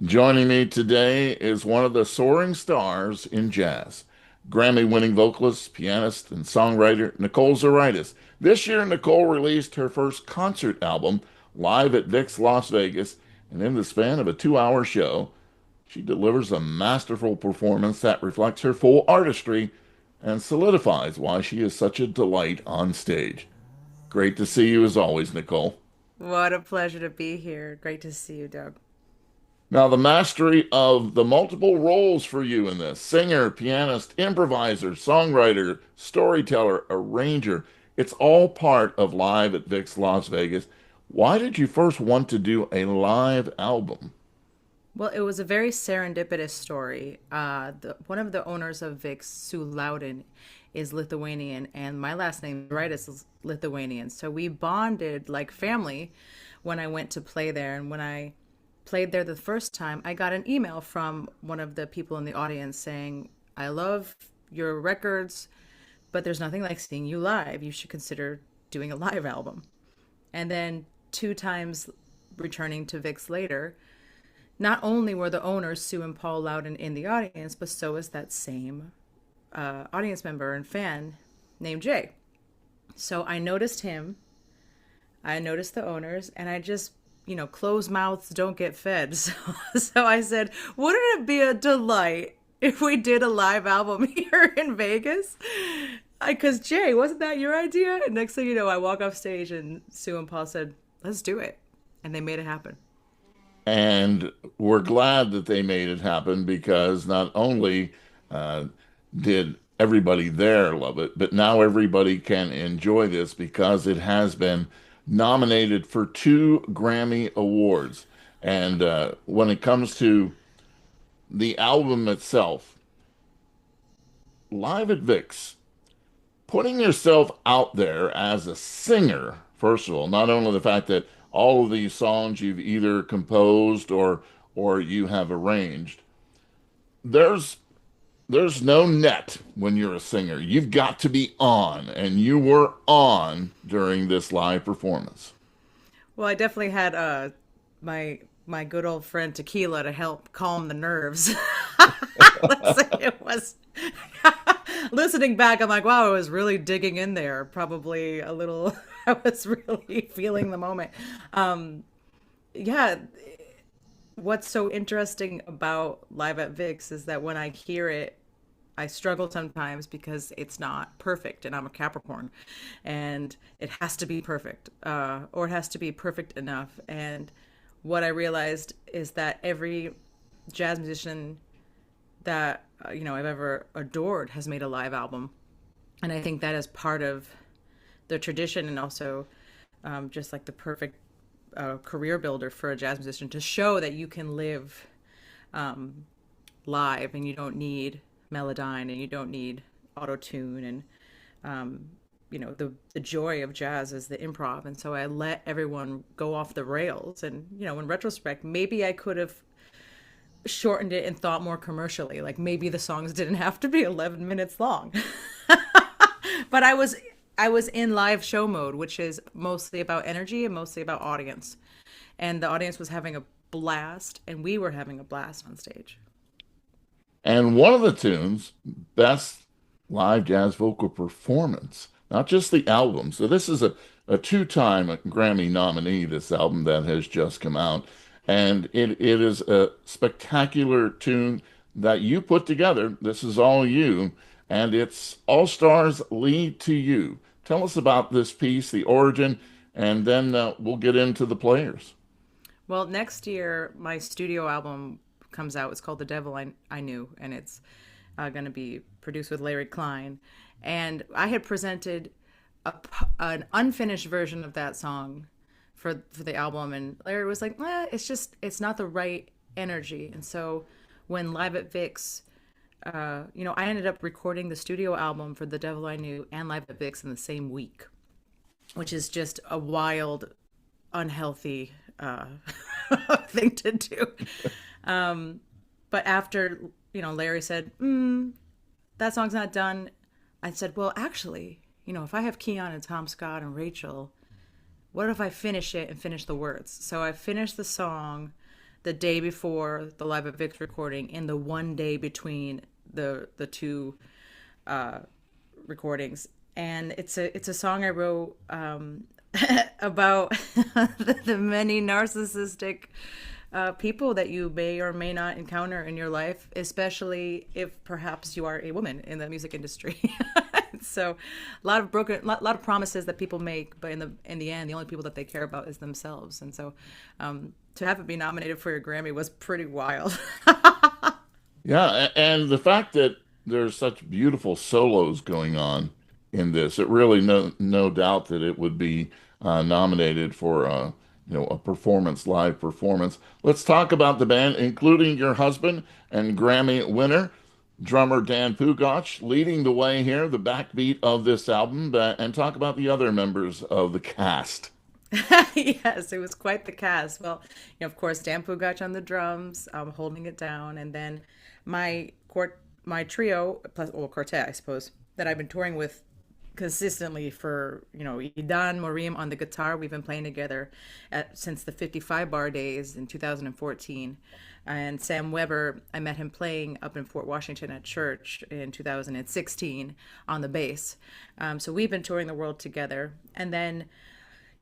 Joining me today is one of the soaring stars in jazz, Grammy-winning vocalist, pianist, and songwriter Nicole Zuraitis. This year, Nicole released her first concert album, Live at Vic's Las Vegas, and in the span of a 2-hour show, she delivers a masterful performance that reflects her full artistry and solidifies why she is such a delight on stage. Great to see you as always, Nicole. What a pleasure to be here. Great to see you, Doug. Now, the mastery of the multiple roles for you in this singer, pianist, improviser, songwriter, storyteller, arranger it's all part of Live at Vic's Las Vegas. Why did you first want to do a live album? Well, it was a very serendipitous story. One of the owners of Vix, Sue Loudon, is Lithuanian, and my last name, Zuraitis, is Lithuanian. So we bonded like family when I went to play there. And when I played there the first time, I got an email from one of the people in the audience saying, I love your records, but there's nothing like seeing you live. You should consider doing a live album. And then two times returning to Vix later, not only were the owners, Sue and Paul Loudon, in the audience, but so is that same audience member and fan named Jay. So I noticed him, I noticed the owners, and I just, closed mouths don't get fed. So I said, wouldn't it be a delight if we did a live album here in Vegas? Because Jay, wasn't that your idea? And next thing you know, I walk off stage and Sue and Paul said, let's do it. And they made it happen. And we're glad that they made it happen because not only uh, did everybody there love it, but now everybody can enjoy this because it has been nominated for 2 Grammy Awards. And when it comes to the album itself, Live at Vix, putting yourself out there as a singer, first of all, not only the fact that all of these songs you've either composed or you have arranged, there's there's no net when you're a singer. You've got to be on, and you were on during this live performance. Well, I definitely had my good old friend Tequila to help calm the nerves. Listen, it was listening back. I'm like, wow, I was really digging in there. Probably a little. I was really feeling the moment. Yeah, what's so interesting about Live at Vix is that when I hear it, I struggle sometimes because it's not perfect, and I'm a Capricorn, and it has to be perfect, or it has to be perfect enough. And what I realized is that every jazz musician that I've ever adored has made a live album, and I think that is part of the tradition, and also just like the perfect career builder for a jazz musician to show that you can live live and you don't need Melodyne and you don't need auto tune and the joy of jazz is the improv. And so I let everyone go off the rails, and in retrospect maybe I could have shortened it and thought more commercially, like maybe the songs didn't have to be 11 minutes long. But I was in live show mode, which is mostly about energy and mostly about audience. And the audience was having a blast, and we were having a blast on stage. And one of the tunes, Best Live Jazz Vocal Performance, not just the album. So this is a two-time Grammy nominee, this album that has just come out. And it is a spectacular tune that you put together. This is all you, and it's All Stars Lead to You. Tell us about this piece, the origin, and then we'll get into the players. Well, next year, my studio album comes out. It's called The Devil I Knew, and it's going to be produced with Larry Klein. And I had presented an unfinished version of that song for the album, and Larry was like, it's not the right energy. And so when Live at Vix, I ended up recording the studio album for The Devil I Knew and Live at Vix in the same week, which is just a wild, unhealthy thing to do. But after, Larry said, that song's not done, I said, well, actually, if I have Keon and Tom Scott and Rachel, what if I finish it and finish the words? So I finished the song the day before the Live at Vix recording and the one day between the two recordings. And it's a song I wrote about the many narcissistic people that you may or may not encounter in your life, especially if perhaps you are a woman in the music industry. So, a lot of promises that people make, but in the end, the only people that they care about is themselves. And so, to have it be nominated for your Grammy was pretty wild. Yeah, and the fact that there's such beautiful solos going on in this, it really no doubt that it would be nominated for a performance, live performance. Let's talk about the band, including your husband and Grammy winner, drummer Dan Pugach, leading the way here, the backbeat of this album, and talk about the other members of the cast. Yes, it was quite the cast. Well, of course, Dan Pugach on the drums, holding it down, and then my trio plus well quartet, I suppose, that I've been touring with consistently for Idan Morim on the guitar. We've been playing together since the 55 bar days in 2014. And Sam Weber, I met him playing up in Fort Washington at church in 2016 on the bass. So we've been touring the world together. And then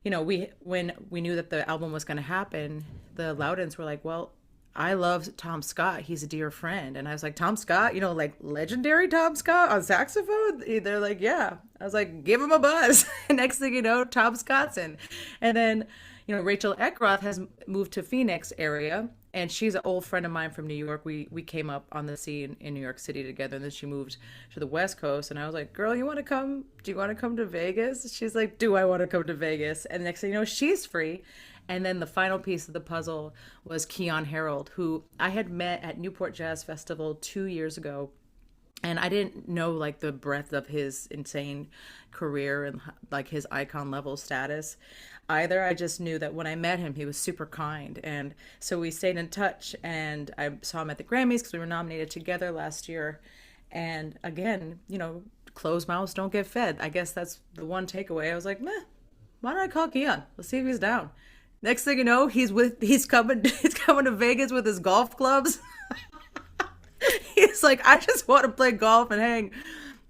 we when we knew that the album was going to happen, the Loudons were like, well, I love Tom Scott. He's a dear friend. And I was like, Tom Scott, like legendary Tom Scott on saxophone? They're like, yeah. I was like, give him a buzz. Next thing you know, Tom Scott's in. And then, Rachel Eckroth has moved to Phoenix area. And she's an old friend of mine from New York. We came up on the scene in New York City together. And then she moved to the West Coast. And I was like, girl, you want to come? Do you want to come to Vegas? She's like, do I want to come to Vegas? And next thing you know, she's free. And then the final piece of the puzzle was Keon Harold, who I had met at Newport Jazz Festival 2 years ago. And I didn't know like the breadth of his insane career and like his icon level status either. I just knew that when I met him, he was super kind. And so we stayed in touch, and I saw him at the Grammys because we were nominated together last year. And again, closed mouths don't get fed. I guess that's the one takeaway. I was like, meh, why don't I call Keon? Let's see if he's down. Next thing you know, he's coming to Vegas with his golf clubs. He's like, I just want to play golf and hang.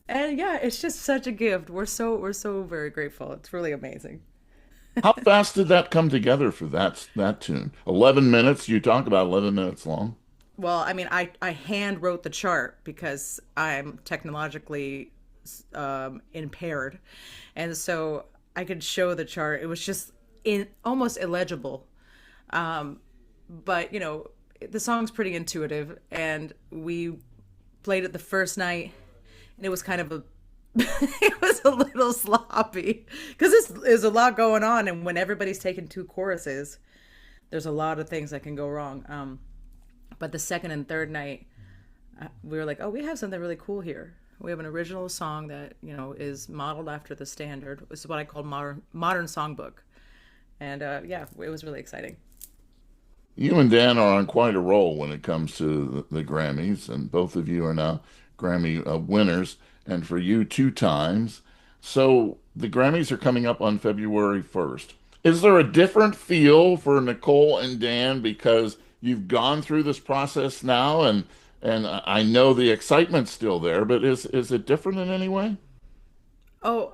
And yeah, it's just such a gift. We're so very grateful. It's really amazing. How fast did that come together for that tune? 11 minutes. You talk about 11 minutes long. Well, I mean, I hand wrote the chart because I'm technologically impaired, and so I could show the chart. It was just almost illegible. But the song's pretty intuitive, and we played it the first night, and it was kind of a it was a little sloppy because there's a lot going on, and when everybody's taking two choruses, there's a lot of things that can go wrong. But the second and third night, we were like, oh, we have something really cool here. We have an original song that is modeled after the standard. This is what I call modern songbook. And yeah, it was really exciting. You and Dan are on quite a roll when it comes to the Grammys, and both of you are now Grammy winners, and for you, two times. So the Grammys are coming up on February 1st. Is there a different feel for Nicole and Dan because you've gone through this process now, and I know the excitement's still there, but is it different in any way? Oh,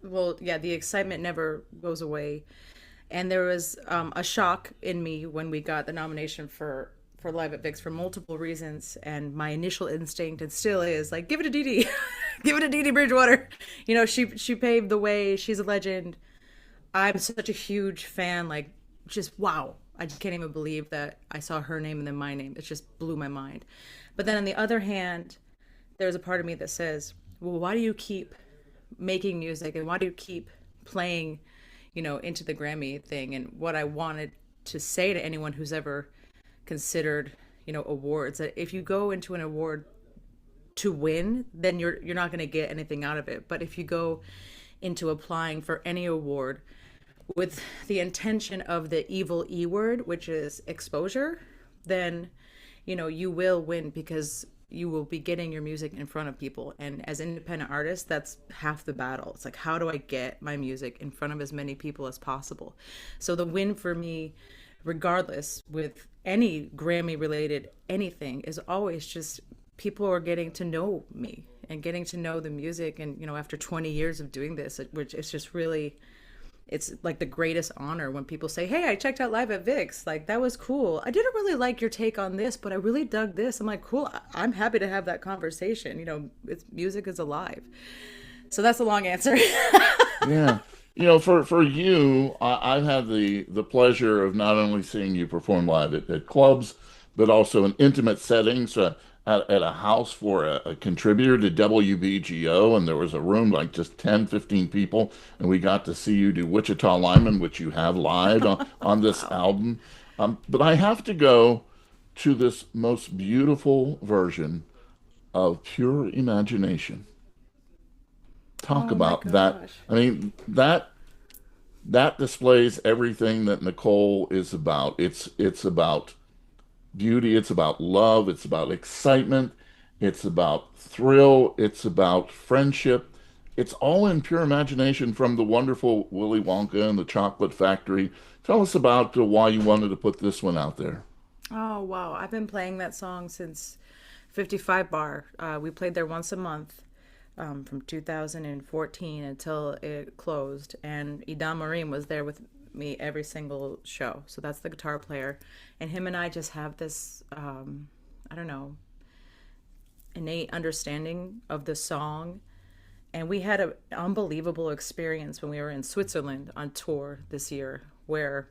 well, yeah, the excitement never goes away. And there was a shock in me when we got the nomination for Live at Vix for multiple reasons. And my initial instinct, and still is, like, give it to Dee Dee, give it to Dee Dee Bridgewater. She paved the way. She's a legend. I'm such a huge fan. Like, just wow. I just can't even believe that I saw her name and then my name. It just blew my mind. But then on the other hand, there's a part of me that says, well, why do you keep making music, and why do you keep playing into the Grammy thing? And what I wanted to say to anyone who's ever considered awards, that if you go into an award to win, then you're not going to get anything out of it. But if you go into applying for any award with the intention of the evil E word, which is exposure, then you will win, because you will be getting your music in front of people. And as independent artists, that's half the battle. It's like, how do I get my music in front of as many people as possible? So the win for me regardless, with any Grammy related anything, is always just people are getting to know me and getting to know the music. And, after 20 years of doing this, which it's just really, it's like the greatest honor when people say, "Hey, I checked out live at Vic's. Like, that was cool. I didn't really like your take on this, but I really dug this." I'm like, cool. I'm happy to have that conversation. Music is alive. So that's a long answer. Yeah. For you, I've had the pleasure of not only seeing you perform live at clubs, but also in intimate settings at a house for a contributor to WBGO. And there was a room like just 10, 15 people. And we got to see you do Wichita Lineman, which you have live on this Wow. album. But I have to go to this most beautiful version of Pure Imagination. Talk Oh my about that. gosh. I mean, that displays everything that Nicole is about. It's about beauty, it's about love, it's about excitement, it's about thrill, it's about friendship. It's all in pure imagination from the wonderful Willy Wonka and the Chocolate Factory. Tell us about why you wanted to put this one out there. Oh wow. I've been playing that song since 55 Bar. We played there once a month. From 2014 until it closed. And Idam Marim was there with me every single show. So that's the guitar player. And him and I just have this, I don't know, innate understanding of the song. And we had an unbelievable experience when we were in Switzerland on tour this year, where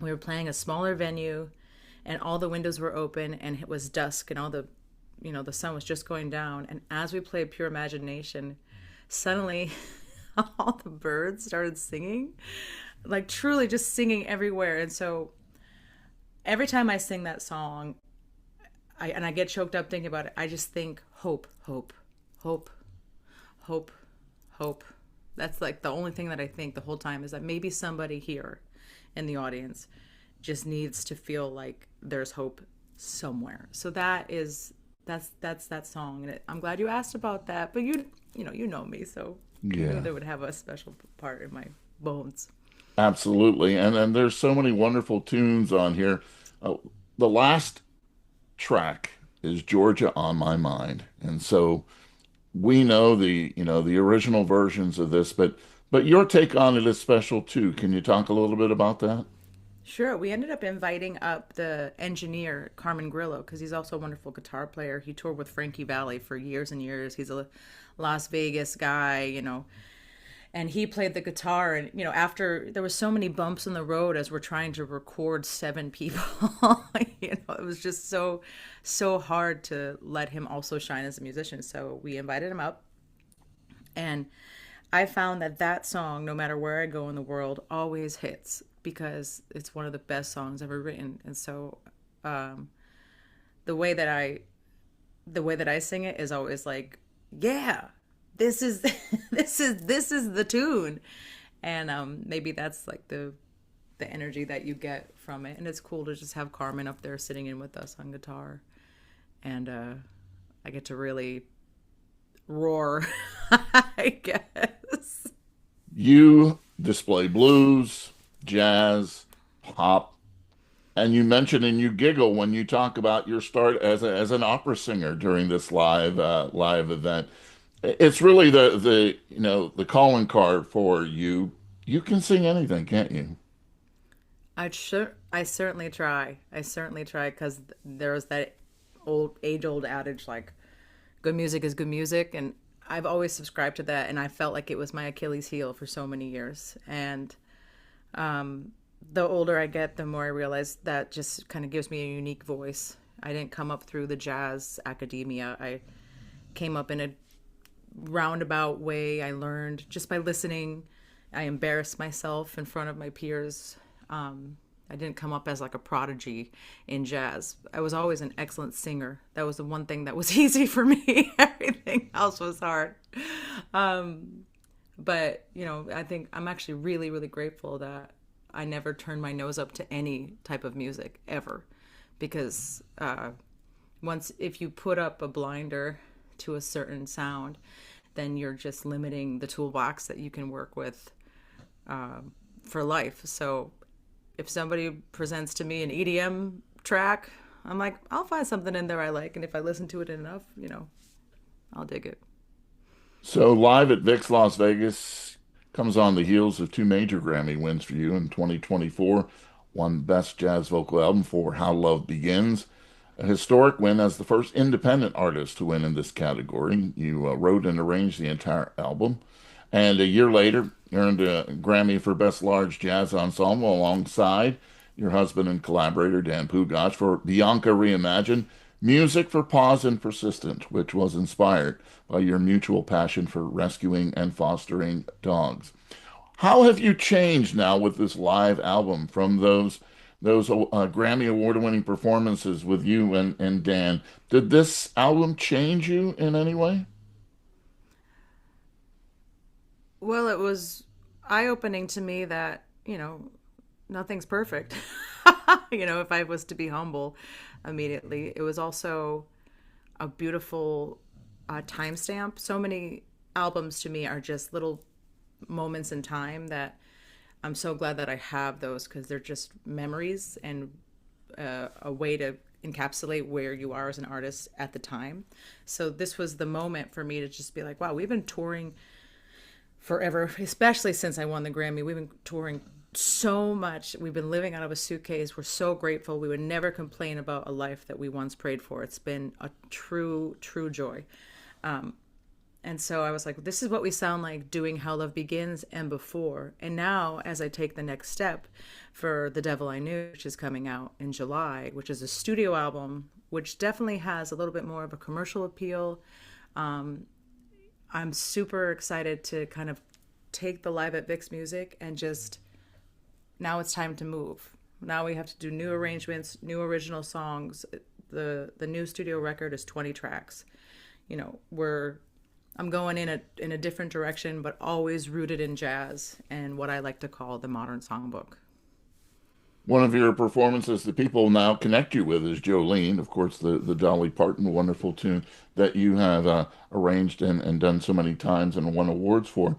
we were playing a smaller venue and all the windows were open and it was dusk and all the sun was just going down. And as we played Pure Imagination, suddenly all the birds started singing, like truly just singing everywhere. And so every time I sing that song, I get choked up thinking about it. I just think hope, hope, hope, hope, hope. That's like the only thing that I think the whole time, is that maybe somebody here in the audience just needs to feel like there's hope somewhere. So that's that song, and I'm glad you asked about that. But you know me, so you knew Yeah, that would have a special part in my bones. absolutely. And there's so many wonderful tunes on here. Uh, the last track is Georgia on My Mind. And so we know the original versions of this, but your take on it is special too. Can you talk a little bit about that? Sure, we ended up inviting up the engineer Carmen Grillo because he's also a wonderful guitar player. He toured with Frankie Valli for years and years. He's a Las Vegas guy, and he played the guitar. And after there was so many bumps in the road as we're trying to record seven people, it was just so hard to let him also shine as a musician. So we invited him up, and I found that song, no matter where I go in the world, always hits because it's one of the best songs ever written. And so um, the way that I the way that I sing it is always like, yeah, this is this is the tune. And maybe that's like the energy that you get from it. And it's cool to just have Carmen up there sitting in with us on guitar, and I get to really roar, I guess. You display blues, jazz, pop, and you mention and you giggle when you talk about your start as an opera singer during this live event. It's really the calling card for you. You can sing anything, can't you? I certainly try. I certainly try because there's that old adage like good music is good music, and I've always subscribed to that, and I felt like it was my Achilles heel for so many years. And the older I get, the more I realize that just kind of gives me a unique voice. I didn't come up through the jazz academia. I came up in a roundabout way. I learned just by listening. I embarrassed myself in front of my peers. I didn't come up as like a prodigy in jazz. I was always an excellent singer. That was the one thing that was easy for me. Everything else was hard. But, I think I'm actually really, really grateful that I never turned my nose up to any type of music ever. Because if you put up a blinder to a certain sound, then you're just limiting the toolbox that you can work with for life. So if somebody presents to me an EDM track, I'm like, I'll find something in there I like, and if I listen to it enough, I'll dig it. So Live at Vic's Las Vegas comes on the heels of two major Grammy wins for you in 2024. Won Best Jazz Vocal Album for How Love Begins, a historic win as the first independent artist to win in this category. You wrote and arranged the entire album. And a year later, earned a Grammy for Best Large Jazz Ensemble alongside your husband and collaborator, Dan Pugac, for Bianca Reimagined, Music for Pause and Persistent, which was inspired by your mutual passion for rescuing and fostering dogs. How have you changed now with this live album from those Grammy award-winning performances with you and Dan? Did this album change you in any way? Well, it was eye-opening to me that, nothing's perfect. If I was to be humble immediately, it was also a beautiful timestamp. So many albums to me are just little moments in time that I'm so glad that I have those because they're just memories and a way to encapsulate where you are as an artist at the time. So this was the moment for me to just be like, wow, we've been touring forever, especially since I won the Grammy. We've been touring so much. We've been living out of a suitcase. We're so grateful. We would never complain about a life that we once prayed for. It's been a true, true joy. And so I was like, this is what we sound like doing How Love Begins and before. And now, as I take the next step for The Devil I Knew, which is coming out in July, which is a studio album, which definitely has a little bit more of a commercial appeal. I'm super excited to kind of take the Live at Vic's music and just now it's time to move. Now we have to do new arrangements, new original songs. The new studio record is 20 tracks. I'm going in a different direction, but always rooted in jazz and what I like to call the modern songbook. One of your performances that people now connect you with is Jolene, of course, the Dolly Parton wonderful tune that you have arranged and done so many times and won awards for.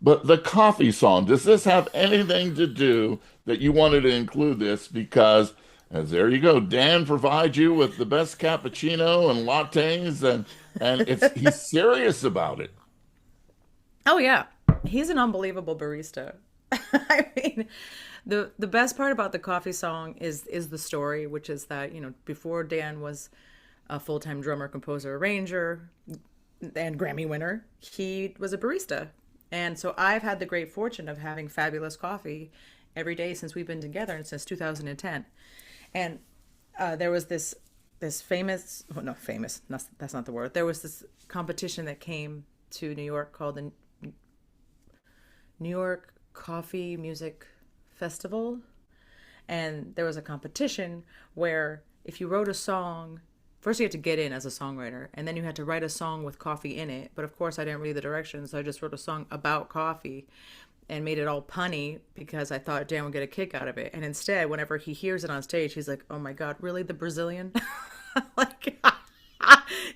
But the coffee song, does this have anything to do that you wanted to include this? Because, as there you go, Dan provides you with the best cappuccino and lattes, and he's serious about it. Oh yeah, he's an unbelievable barista. I mean, the best part about the coffee song is the story, which is that before Dan was a full-time drummer, composer, arranger, and Grammy winner, he was a barista, and so I've had the great fortune of having fabulous coffee every day since we've been together and since 2010. And there was this famous, well, no, famous, that's not the word. There was this competition that came to New York called the New York Coffee Music Festival. And there was a competition where if you wrote a song, first you had to get in as a songwriter, and then you had to write a song with coffee in it. But of course, I didn't read the directions, so I just wrote a song about coffee and made it all punny because I thought Dan would get a kick out of it. And instead, whenever he hears it on stage, he's like, "Oh my God, really, the Brazilian?" Like,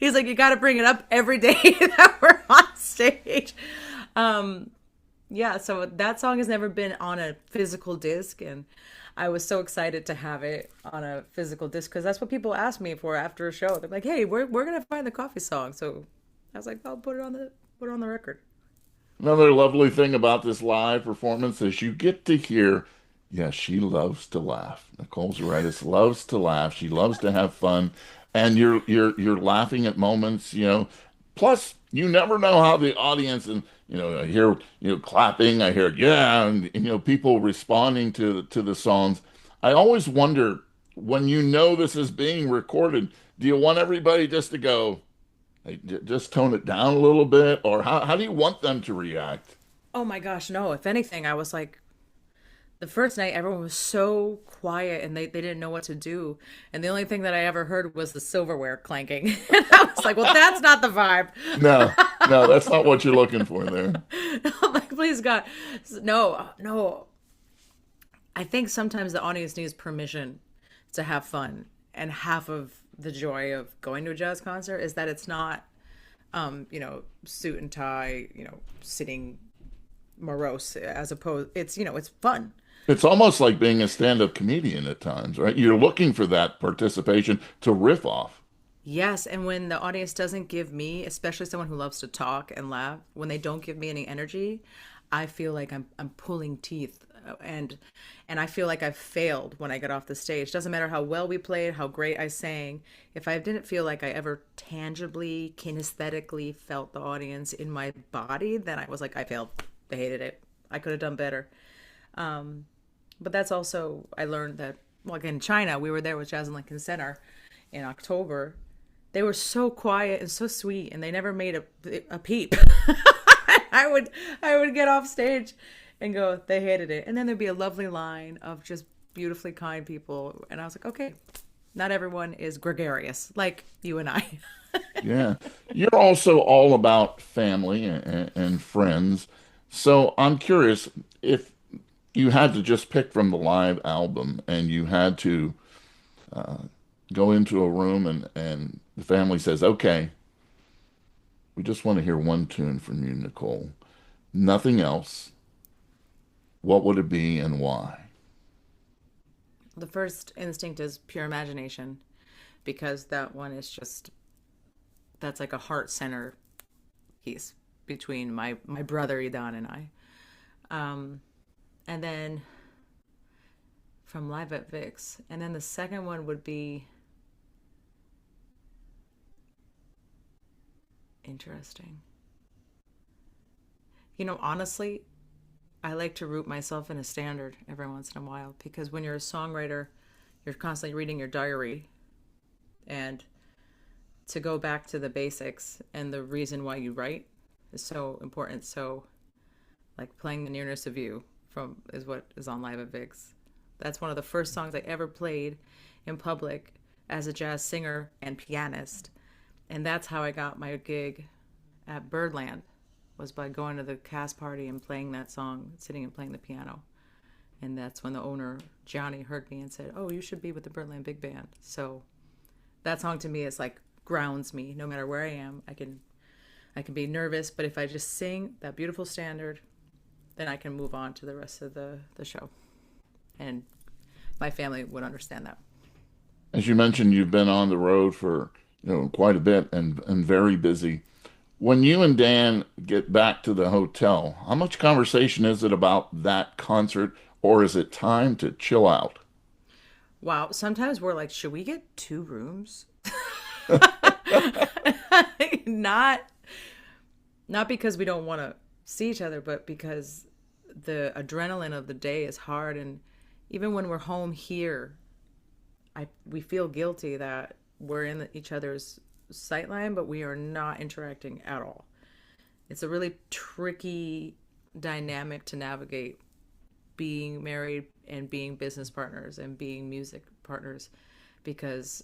he's like, "You got to bring it up every day that we're on stage." Yeah, so that song has never been on a physical disc, and I was so excited to have it on a physical disc because that's what people ask me for after a show. They're like, "Hey, we're gonna find the coffee song." So I was like, "I'll put it on the record." Another lovely thing about this live performance is you get to hear, yes, she loves to laugh. Nicole Zuraitis loves to laugh. She loves to have fun, and you're laughing at moments. Plus, you never know how the audience and I hear clapping, I hear yeah, and people responding to the songs. I always wonder when this is being recorded, do you want everybody just to go? Hey, just tone it down a little bit, or how do you want them to react? Oh my gosh, no. If anything, I was like, the first night, everyone was so quiet and they didn't know what to do. And the only thing that I ever heard was the silverware clanking. And I was like, well, that's not the vibe. No, no, that's not what you're looking for there. I'm like, please, God. No, no. I think sometimes the audience needs permission to have fun. And half of the joy of going to a jazz concert is that it's not, suit and tie, sitting morose as opposed, it's fun. It's almost like being a stand-up comedian at times, right? You're looking for that participation to riff off. Yes, and when the audience doesn't give me, especially someone who loves to talk and laugh, when they don't give me any energy, I feel like I'm pulling teeth, and I feel like I've failed when I get off the stage. Doesn't matter how well we played, how great I sang. If I didn't feel like I ever tangibly, kinesthetically felt the audience in my body, then I was like, I failed. I hated it. I could have done better. But that's also, I learned that, like in China, we were there with Jazz and Lincoln Center in October. They were so quiet and so sweet, and they never made a peep. I would I would get off stage and go, they hated it, and then there'd be a lovely line of just beautifully kind people, and I was like, okay, not everyone is gregarious like you and I. Yeah. You're also all about family and friends. So I'm curious if you had to just pick from the live album and you had to go into a room and the family says, okay, we just want to hear one tune from you, Nicole. Nothing else. What would it be and why? The first instinct is pure imagination, because that one is just, that's like a heart center piece between my brother Idan and I. Um, and then from Live at Vix, and then the second one would be interesting. Honestly, I like to root myself in a standard every once in a while, because when you're a songwriter, you're constantly reading your diary, and to go back to the basics and the reason why you write is so important. So, like playing The Nearness of You from is what is on Live at Vix. That's one of the first songs I ever played in public as a jazz singer and pianist, and that's how I got my gig at Birdland, was by going to the cast party and playing that song, sitting and playing the piano. And that's when the owner, Johnny, heard me and said, oh, you should be with the Birdland Big Band. So that song to me is like grounds me. No matter where I am, I can be nervous, but if I just sing that beautiful standard, then I can move on to the rest of the show. And my family would understand that. As you mentioned, you've been on the road for, quite a bit and very busy. When you and Dan get back to the hotel, how much conversation is it about that concert, or is it time to chill out? Wow. Sometimes we're like, should we get two rooms? not not because we don't want to see each other, but because the adrenaline of the day is hard. And even when we're home here, we feel guilty that we're in each other's sightline, but we are not interacting at all. It's a really tricky dynamic to navigate, being married and being business partners and being music partners, because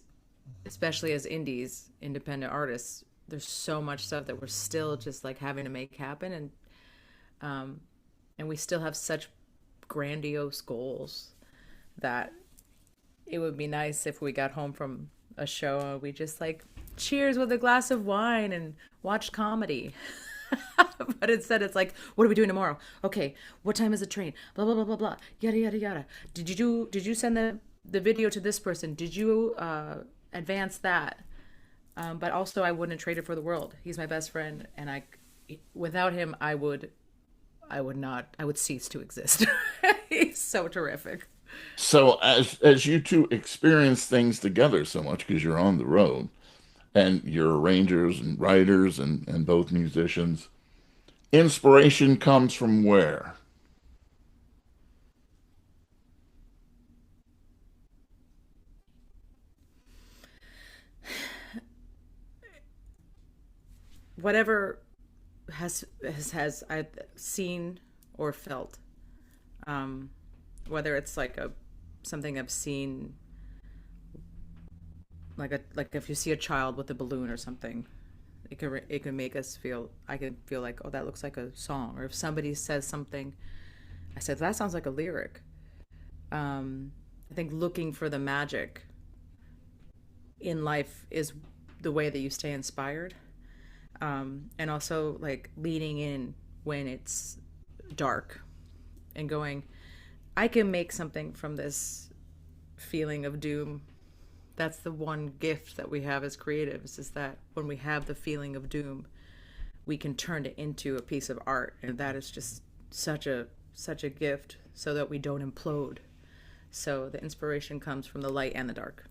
especially as independent artists, there's so much stuff that we're still just like having to make happen, um, and we still have such grandiose goals that it would be nice if we got home from a show and we just like cheers with a glass of wine and watch comedy. But instead it's like, what are we doing tomorrow? Okay, what time is the train? Blah blah blah blah blah. Yada yada yada. Did you send the video to this person? Did you advance that? But also, I wouldn't trade it for the world. He's my best friend, and without him, I would cease to exist. He's so terrific. So as you two experience things together so much because you're on the road and you're arrangers and writers and both musicians, inspiration comes from where? Whatever has I've seen or felt, um, whether it's like a something I've seen, like if you see a child with a balloon or something, it can make us feel. I can feel like, oh, that looks like a song. Or if somebody says something, I said that sounds like a lyric. I think looking for the magic in life is the way that you stay inspired, and also like leaning in when it's dark and going, I can make something from this feeling of doom. That's the one gift that we have as creatives, is that when we have the feeling of doom, we can turn it into a piece of art, and that is just such a gift, so that we don't implode. So the inspiration comes from the light and the dark.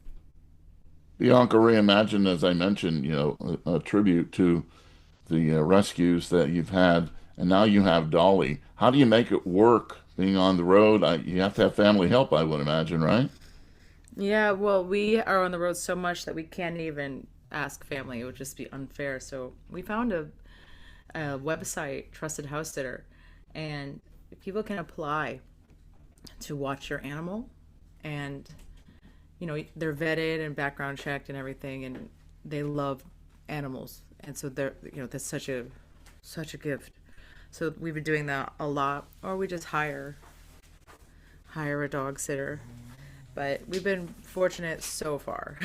Bianca reimagined, as I mentioned, a tribute to the rescues that you've had, and now you have Dolly. How do you make it work being on the road? You have to have family help, I would imagine, right? Yeah, well, we are on the road so much that we can't even ask family. It would just be unfair. So we found a website, Trusted House Sitter, and people can apply to watch your animal, and they're vetted and background checked and everything, and they love animals, and so they're that's such a gift. So we've been doing that a lot, or we just hire a dog sitter, but we've been fortunate so far.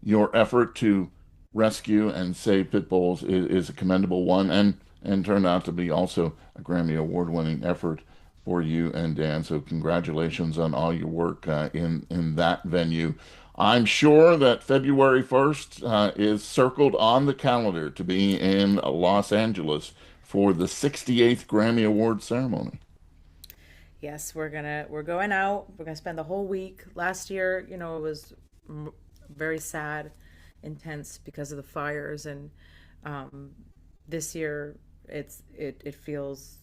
Your effort to rescue and save pit bulls is a commendable one, and turned out to be also a Grammy Award-winning effort for you and Dan. So congratulations on all your work in that venue. I'm sure that February 1st is circled on the calendar to be in Los Angeles for the 68th Grammy Award ceremony. Yes, we're going out. We're gonna spend the whole week. Last year, it was very sad, intense because of the fires, and um, this year it feels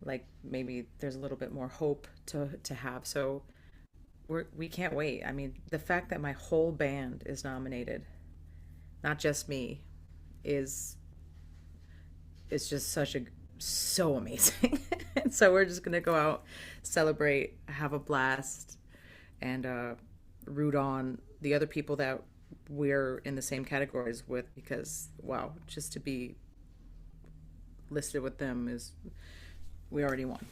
like maybe there's a little bit more hope to have. So we can't wait. I mean, the fact that my whole band is nominated, not just me, is just so amazing. And so we're just gonna go out, celebrate, have a blast, and root on the other people that we're in the same categories with, because wow, just to be listed with them is, we already won.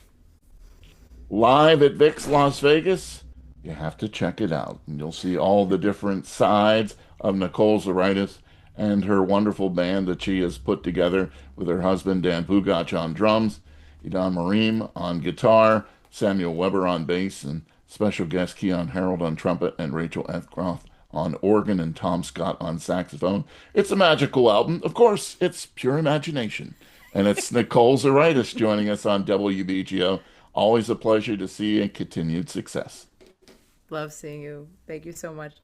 Live at Vic's Las Vegas. You have to check it out. And you'll see all the different sides of Nicole Zuraitis and her wonderful band that she has put together with her husband, Dan Pugach, on drums, Idan Marim on guitar, Samuel Weber on bass, and special guest Keon Harold on trumpet, and Rachel Ethcroft on organ, and Tom Scott on saxophone. It's a magical album. Of course, it's pure imagination. And it's Nicole Zuraitis joining us on WBGO. Always a pleasure to see you, and continued success. Love seeing you. Thank you so much.